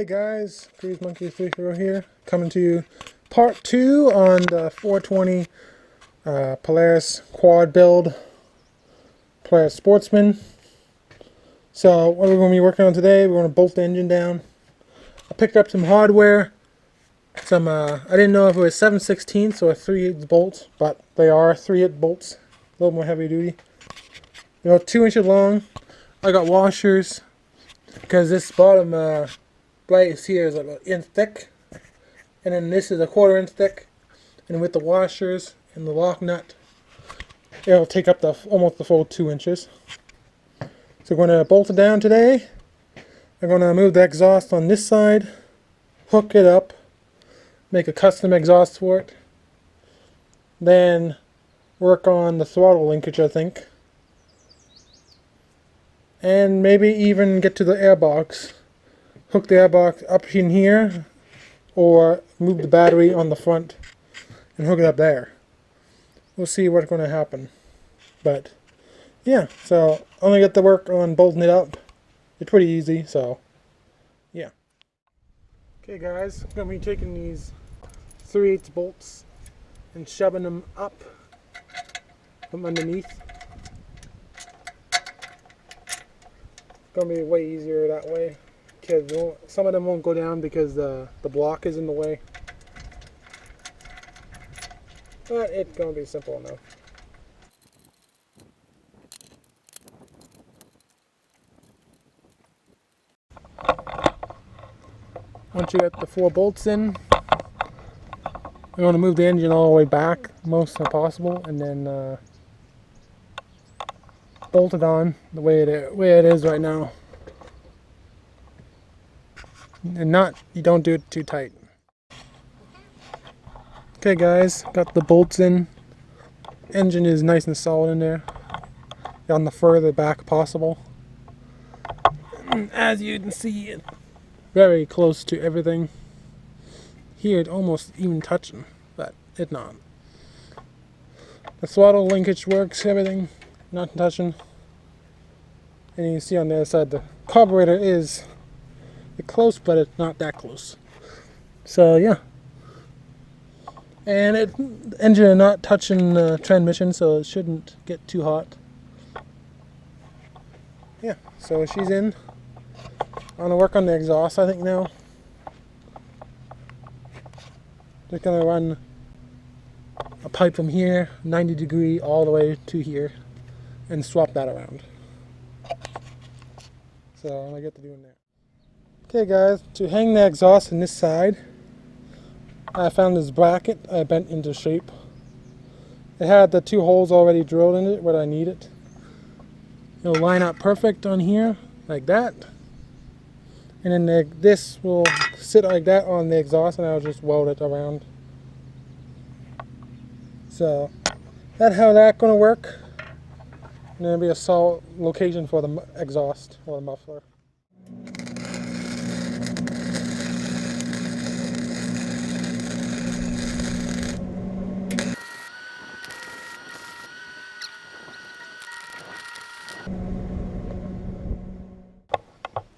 Hey guys, Cruise Monkey 30 here, coming to you part 2 on the 420 Polaris quad build, Polaris Sportsman. So what we're going to be working on today, we're going to bolt the engine down. I picked up some hardware, I didn't know if it was 7/16 or 3/8 bolts, but they are 3/8 bolts, a little more heavy duty. They're about 2 inches long. I got washers, because this bottom brace here is about 1 inch thick, and then this is a 1/4 inch thick, and with the washers and the lock nut it'll take up almost the full 2 inches. So we're going to bolt it down today. I'm going to move the exhaust on this side, hook it up, make a custom exhaust for it, then work on the throttle linkage, I think, and maybe even get to the airbox. Hook the airbox up in here, or move the battery on the front and hook it up there. We'll see what's going to happen. But yeah, so I'm going to get to work on bolting it up. It's pretty easy, so yeah. Okay guys, I'm going to be taking these 3/8 bolts and shoving them up from underneath. It's going to be way easier that way. Some of them won't go down because the block is in the way, but it's going to be simple enough. Once you get the 4 bolts in, I'm going to move the engine all the way back most as possible, and then bolt it on the way it is right now. And you don't do it too tight. Okay guys, got the bolts in. Engine is nice and solid in there, on the further back possible. And as you can see, it's very close to everything. Here it's almost even touching, but it's not. The throttle linkage works, everything, not touching. And you can see on the other side the carburetor is close, but it's not that close. So yeah, and the engine is not touching the transmission, so it shouldn't get too hot. Yeah, so she's in. I'm gonna work on the exhaust, I think, now. Just gonna run a pipe from here 90 degree all the way to here and swap that around. So I'm gonna get to doing that. Okay guys, to hang the exhaust on this side, I found this bracket I bent into shape. It had the 2 holes already drilled in it where I need it. It'll line up perfect on here, like that. And then this will sit like that on the exhaust, and I'll just weld it around. So that's how that's going to work. And there'll be a solid location for the exhaust or the muffler.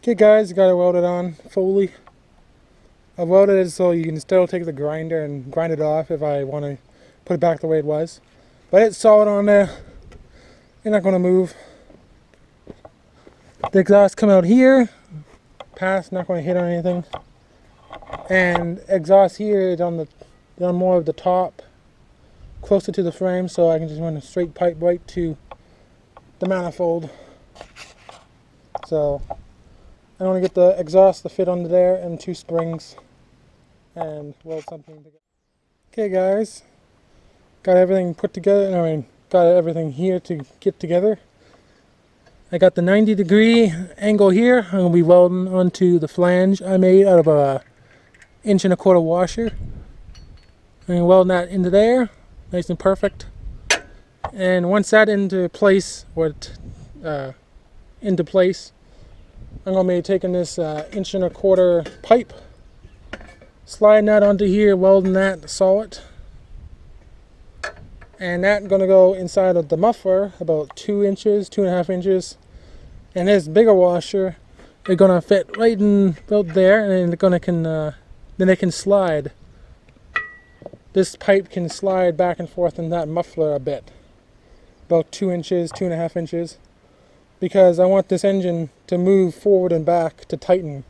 Okay guys, got it welded on fully. I welded it so you can still take the grinder and grind it off if I want to put it back the way it was. But it's solid on there. You're not going to move. The exhaust come out here. Pass, not going to hit on anything. And exhaust here is on more of the top, closer to the frame, so I can just run a straight pipe right to the manifold. So I want to get the exhaust to fit under there and 2 springs and weld something together. Okay guys, got everything put together. Got everything here to get together. I got the 90 degree angle here. I'm going to be welding onto the flange I made out of a 1.25 inch washer. I'm going to weld that into there, nice and perfect. And once that into place, I'm going to be taking this 1.25 inch pipe, sliding that onto here, welding that solid. And that's going to go inside of the muffler about 2 inches, 2.5 inches. And this bigger washer they're gonna fit right in about there, and then then they can slide. This pipe can slide back and forth in that muffler a bit, about 2 inches, 2.5 inches, because I want this engine to move forward and back to tighten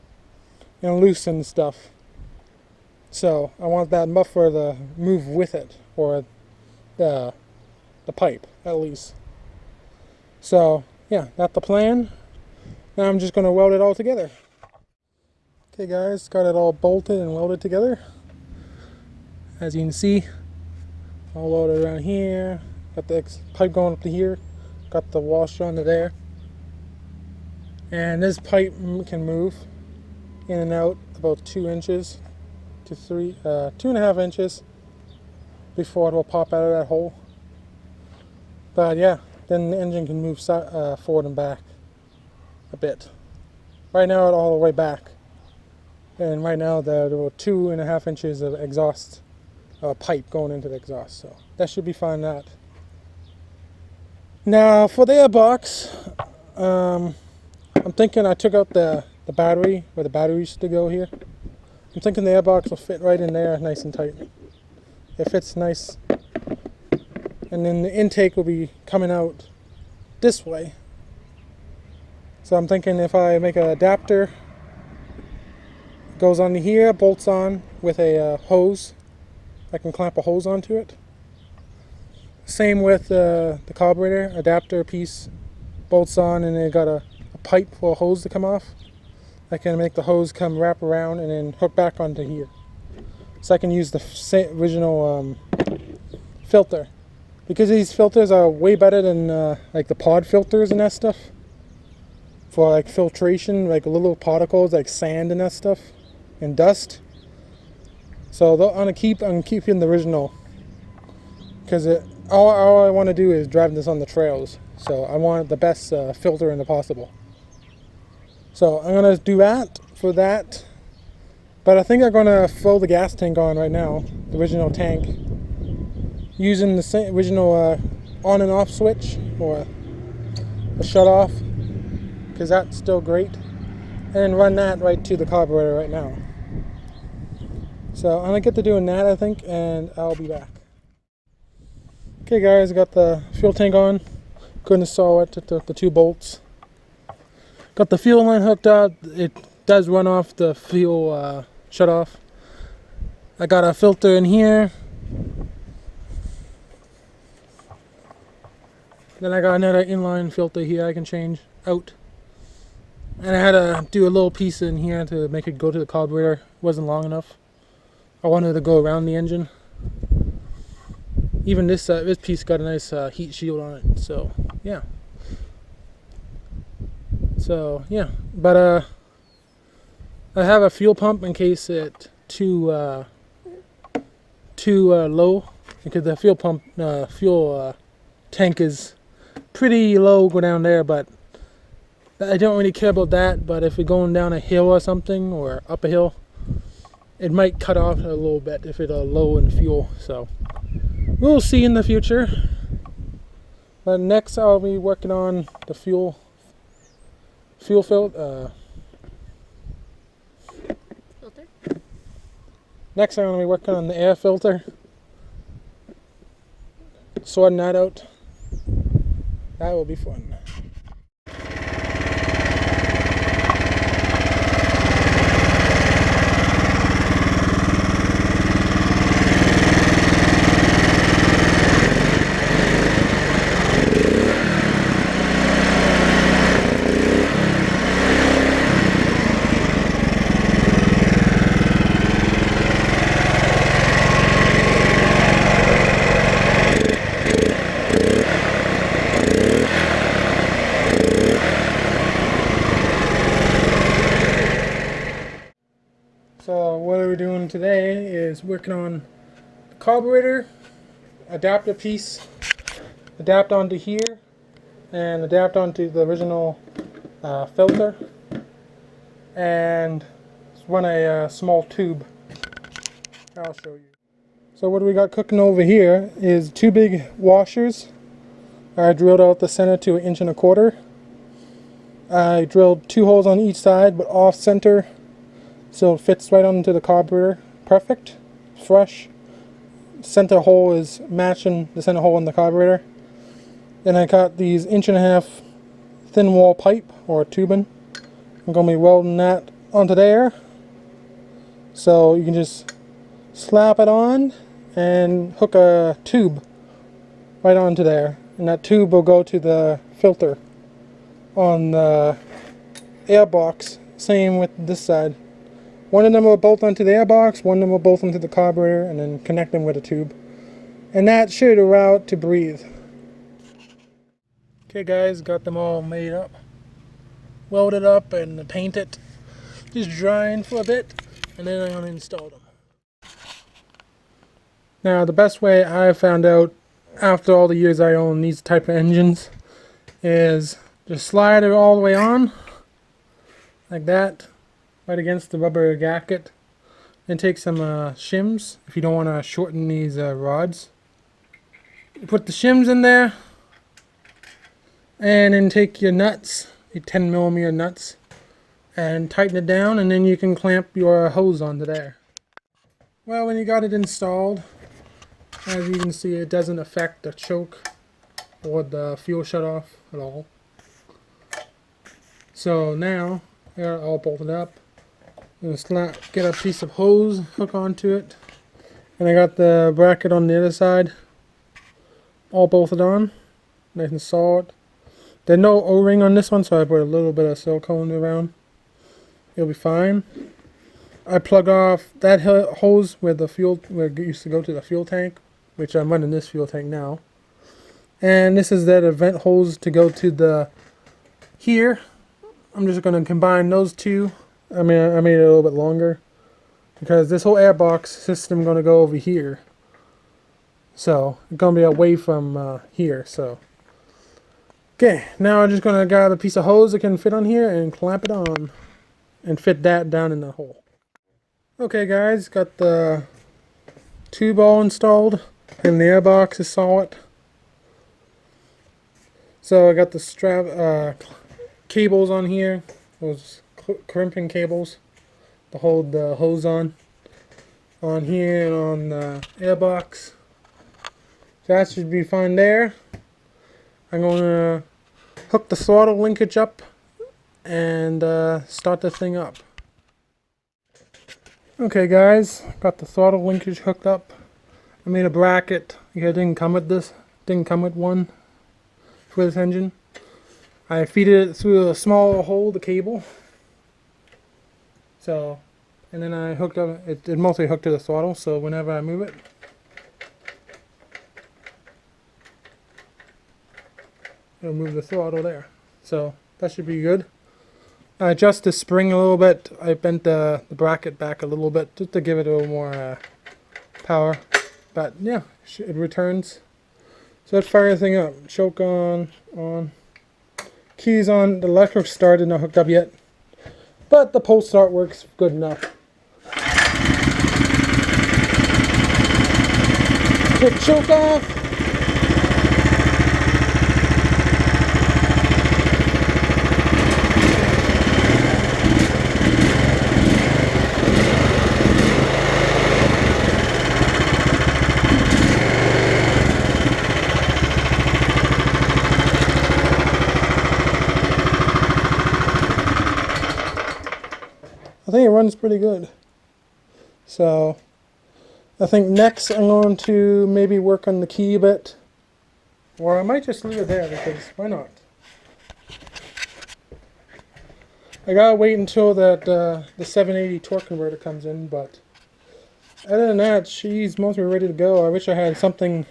and loosen stuff. So I want that muffler to move with it, or the pipe at least. So yeah, that's the plan. Now I'm just going to weld it all together. Okay guys, got it all bolted and welded together. As you can see, all welded around here. Got the pipe going up to here. Got the washer under there. And this pipe can move in and out about 2 inches to 2.5 inches before it will pop out of that hole. But yeah, then the engine can move forward and back a bit. Right now it's all the way back, and right now there are 2.5 inches of exhaust pipe going into the exhaust, so that should be fine. That now for the airbox, I'm thinking I took out the battery where the battery used to go here. I'm thinking the airbox will fit right in there nice and tight. It fits nice, and then the intake will be coming out this way. So I'm thinking if I make an adapter, goes onto here, bolts on with a hose, I can clamp a hose onto it. Same with the carburetor, adapter piece bolts on, and then got a pipe for a hose to come off. I can make the hose come wrap around and then hook back onto here. So I can use the original filter. Because these filters are way better than like the pod filters and that stuff. For like filtration, like little particles like sand and that stuff, and dust. So I'm keeping the original, because all I want to do is drive this on the trails. So I want the best filter in the possible. So I'm gonna do that for that. But I think I'm gonna fill the gas tank on right now, the original tank, using the same original on and off switch, or a shut off, because that's still great, and then run that right to the carburetor right now. So I'm gonna get to doing that, I think, and I'll be back. Okay guys, I got the fuel tank on. Couldn't install it with the 2 bolts. Got the fuel line hooked up. It does run off the fuel shut off. I got a filter in here. Then I got another inline filter here I can change out. And I had to do a little piece in here to make it go to the carburetor. It wasn't long enough. I wanted to go around the engine. Even this piece got a nice heat shield on it. So yeah. But I have a fuel pump in case it's too low, because the fuel tank is pretty low, go down there, but I don't really care about that. But if we're going down a hill or something, or up a hill, it might cut off a little bit if it's low in fuel. So we'll see in the future. But next I'll be working on the fuel filter. Next I'm going to be working on the air filter, sorting that out. That will be fun. So what we're doing today is working on the carburetor, adapter piece, adapt onto here, and adapt onto the original filter, and run a small tube. I'll show you. So what we got cooking over here is 2 big washers. I drilled out the center to 1.25 inches. I drilled 2 holes on each side, but off center, so it fits right onto the carburetor. Perfect, fresh. Center hole is matching the center hole in the carburetor. Then I got these 1.5" thin wall pipe or tubing. I'm going to be welding that onto there. So you can just slap it on and hook a tube right onto there. And that tube will go to the filter on the airbox. Same with this side. One of them will bolt onto the airbox, one of them will bolt onto the carburetor, and then connect them with a tube. And that should allow it to breathe. Okay guys, got them all made up. Welded up and painted. Just drying for a bit, and then I'm going to install them. Now the best way I've found out after all the years I own these type of engines is just slide it all the way on, like that, right against the rubber gasket. Then take some shims if you don't want to shorten these rods. You put the shims in there, and then take your nuts, your 10mm nuts, and tighten it down, and then you can clamp your hose onto there. Well, when you got it installed, as you can see, it doesn't affect the choke or the fuel shutoff at all. So now, I got it all bolted up. I'm gonna get a piece of hose, hook onto it, and I got the bracket on the other side, all bolted on, nice and solid. There's no O-ring on this one, so I put a little bit of silicone around. It'll be fine. I plug off that hose where it used to go to the fuel tank, which I'm running this fuel tank now. And this is that vent hose to go to the here. I'm just going to combine those two. I made it a little bit longer because this whole airbox system is going to go over here. So it's going to be away from here. So okay, now I'm just going to grab a piece of hose that can fit on here and clamp it on and fit that down in the hole. Okay guys, got the tube all installed and the airbox is solid. So I got the strap cables on here, those crimping cables to hold the hose on here and on the airbox. So that should be fine there. I'm going to hook the throttle linkage up and start the thing up. Okay guys, got the throttle linkage hooked up. I made a bracket. It didn't come with this. Didn't come with one for this engine. I feed it through a small hole, the cable. So, and then I hooked up. It mostly hooked to the throttle. So whenever I move it, it'll move the throttle there. So that should be good. I adjust the spring a little bit. I bent the bracket back a little bit just to give it a little more power. But yeah, it returns. So let's fire the thing up. Choke on. Keys on. The electric started, not hooked up yet. But the pull start works good enough. Take choke off. I think it runs pretty good. So I think next I'm going to maybe work on the key a bit, or I might just leave it there because why not? I gotta wait until that the 780 torque converter comes in, but other than that, she's mostly ready to go. I wish I had something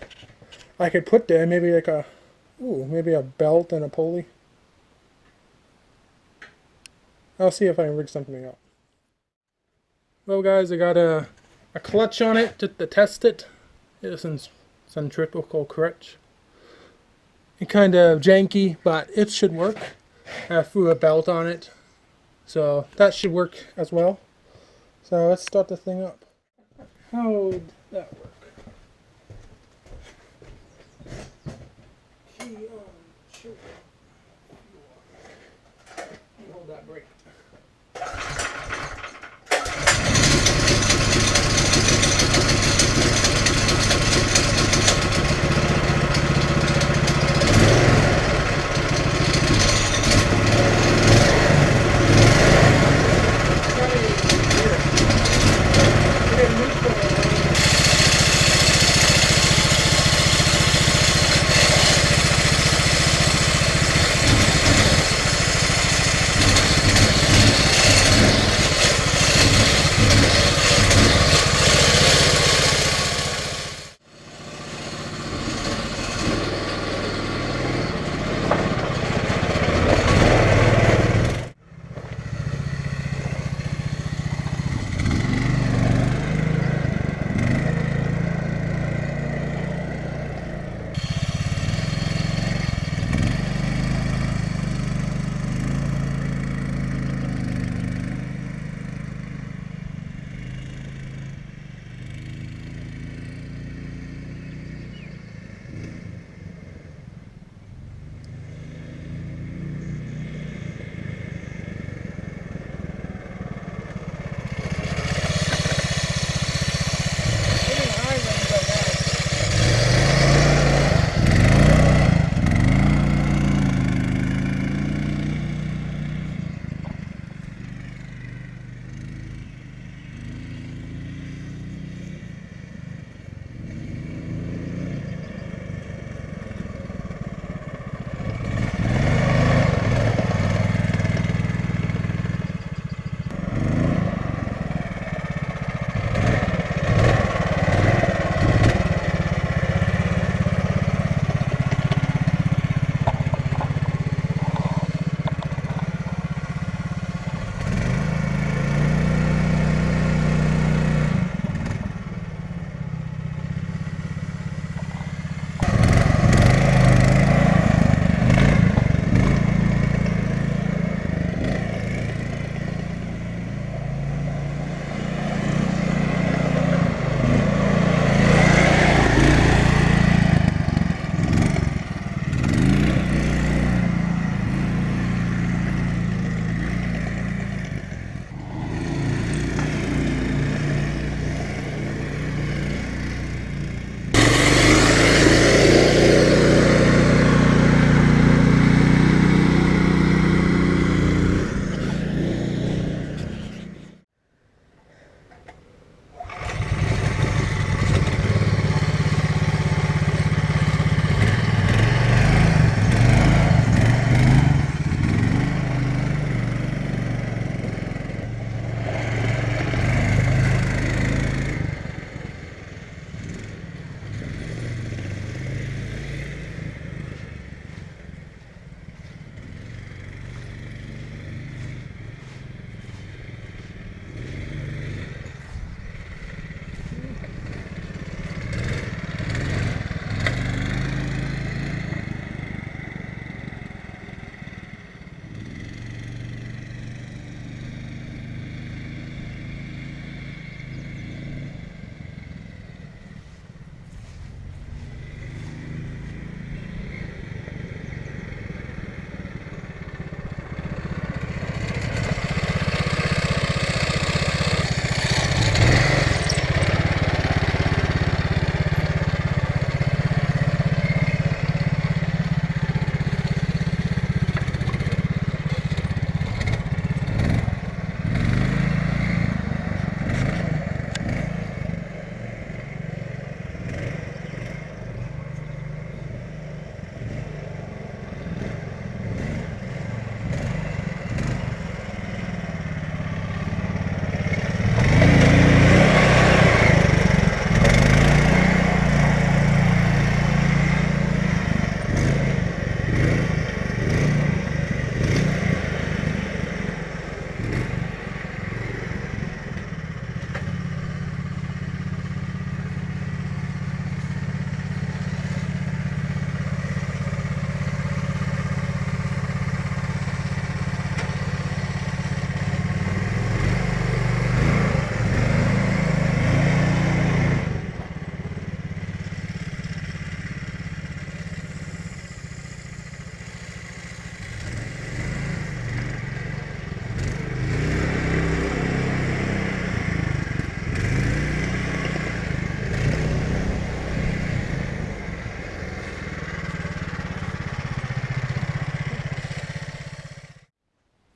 I could put there, maybe like maybe a belt and a pulley. I'll see if I can rig something up. Well guys, I got a clutch on it just to test it. It's a centrifugal clutch. It's kind of janky, but it should work. I threw a belt on it, so that should work as well. So let's start the thing up. How would that work? Key on, shoot.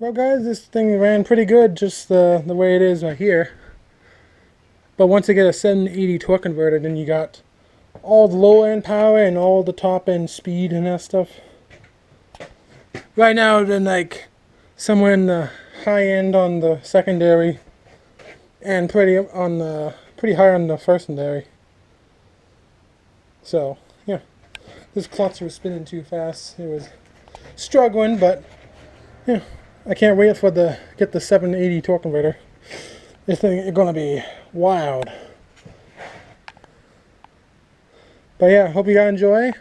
Well guys, this thing ran pretty good just the way it is right here. But once you get a 780 torque converter, then you got all the low end power and all the top end speed and that stuff. Right now then like somewhere in the high end on the secondary and pretty high on the firstendary. So yeah, this clutch was spinning too fast. It was struggling, but yeah, I can't wait for get the 780 torque converter. This thing is gonna be wild. But yeah, hope you guys enjoy,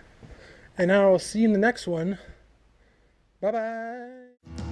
and I'll see you in the next one. Bye bye.